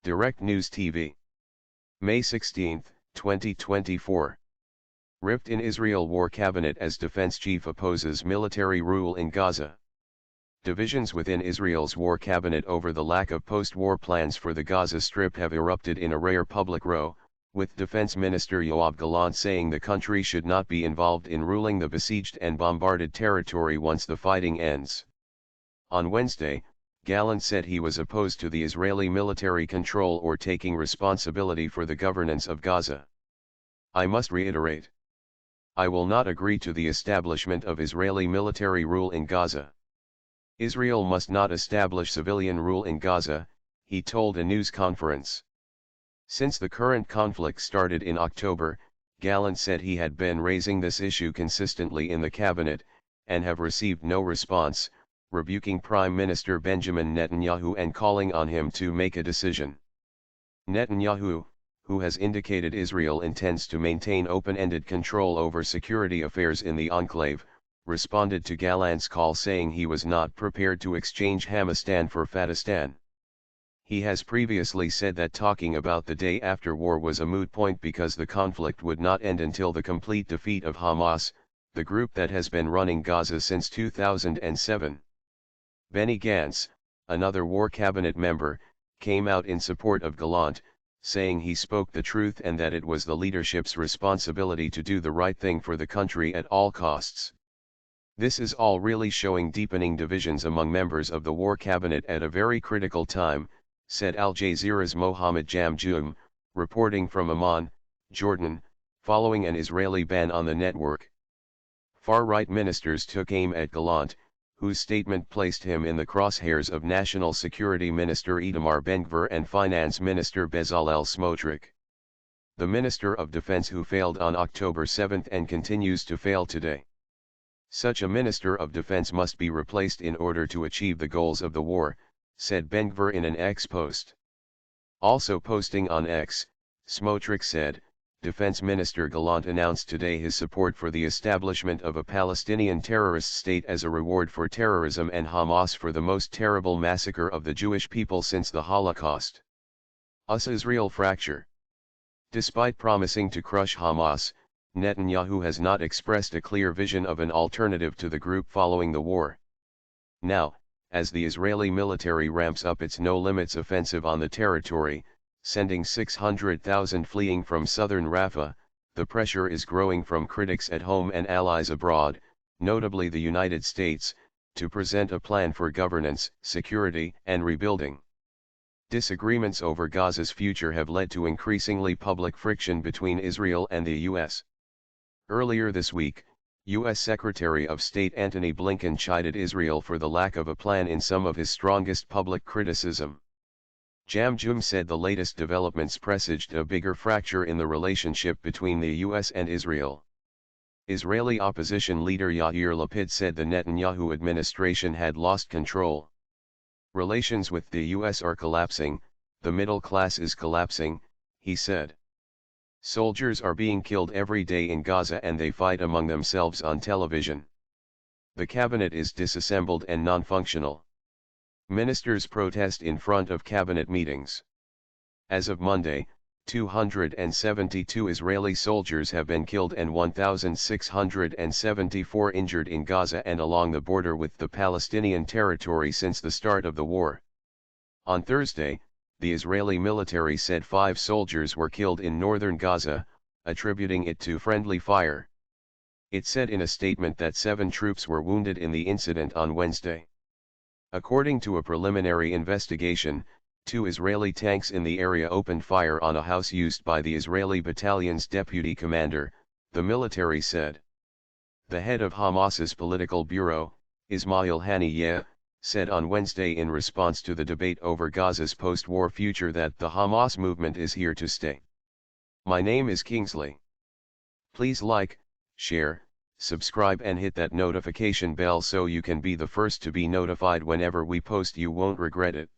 Direct News TV. May 16, 2024. Ripped in Israel War Cabinet as Defense Chief opposes military rule in Gaza. Divisions within Israel's war cabinet over the lack of post-war plans for the Gaza Strip have erupted in a rare public row, with Defense Minister Yoav Gallant saying the country should not be involved in ruling the besieged and bombarded territory once the fighting ends. On Wednesday, Gallant said he was opposed to the Israeli military control or taking responsibility for the governance of Gaza. "I must reiterate. I will not agree to the establishment of Israeli military rule in Gaza. Israel must not establish civilian rule in Gaza," he told a news conference. Since the current conflict started in October, Gallant said he had been raising this issue consistently in the cabinet, and have received no response, rebuking Prime Minister Benjamin Netanyahu and calling on him to make a decision. Netanyahu, who has indicated Israel intends to maintain open-ended control over security affairs in the enclave, responded to Gallant's call saying he was not prepared to exchange Hamastan for Fatistan. He has previously said that talking about the day after war was a moot point because the conflict would not end until the complete defeat of Hamas, the group that has been running Gaza since 2007. Benny Gantz, another war cabinet member, came out in support of Gallant, saying he spoke the truth and that it was the leadership's responsibility to do the right thing for the country at all costs. "This is all really showing deepening divisions among members of the war cabinet at a very critical time," said Al Jazeera's Mohammed Jamjoom, reporting from Amman, Jordan, following an Israeli ban on the network. Far-right ministers took aim at Gallant, whose statement placed him in the crosshairs of National Security Minister Itamar Ben-Gvir and Finance Minister Bezalel Smotrich. The Minister of Defense who failed on October 7 and continues to fail today. "Such a Minister of Defense must be replaced in order to achieve the goals of the war," said Ben-Gvir in an X post. Also posting on X, Smotrich said, Defense Minister Gallant announced today his support for the establishment of a Palestinian terrorist state as a reward for terrorism and Hamas for the most terrible massacre of the Jewish people since the Holocaust. US-Israel fracture. Despite promising to crush Hamas, Netanyahu has not expressed a clear vision of an alternative to the group following the war. Now, as the Israeli military ramps up its no-limits offensive on the territory, sending 600,000 fleeing from southern Rafah, the pressure is growing from critics at home and allies abroad, notably the United States, to present a plan for governance, security, and rebuilding. Disagreements over Gaza's future have led to increasingly public friction between Israel and the U.S. Earlier this week, U.S. Secretary of State Antony Blinken chided Israel for the lack of a plan in some of his strongest public criticism. Jamjoom said the latest developments presaged a bigger fracture in the relationship between the U.S. and Israel. Israeli opposition leader Yair Lapid said the Netanyahu administration had lost control. "Relations with the U.S. are collapsing, the middle class is collapsing," he said. "Soldiers are being killed every day in Gaza and they fight among themselves on television. The cabinet is disassembled and non-functional. Ministers protest in front of cabinet meetings. As of Monday, 272 Israeli soldiers have been killed and 1,674 injured in Gaza and along the border with the Palestinian territory since the start of the war. On Thursday, the Israeli military said 5 soldiers were killed in northern Gaza, attributing it to friendly fire. It said in a statement that 7 troops were wounded in the incident on Wednesday. According to a preliminary investigation, 2 Israeli tanks in the area opened fire on a house used by the Israeli battalion's deputy commander, the military said. The head of Hamas's political bureau, Ismail Haniyeh, said on Wednesday in response to the debate over Gaza's post-war future that the Hamas movement is here to stay. "My name is Kingsley. Please like, share, subscribe and hit that notification bell so you can be the first to be notified whenever we post. You won't regret it."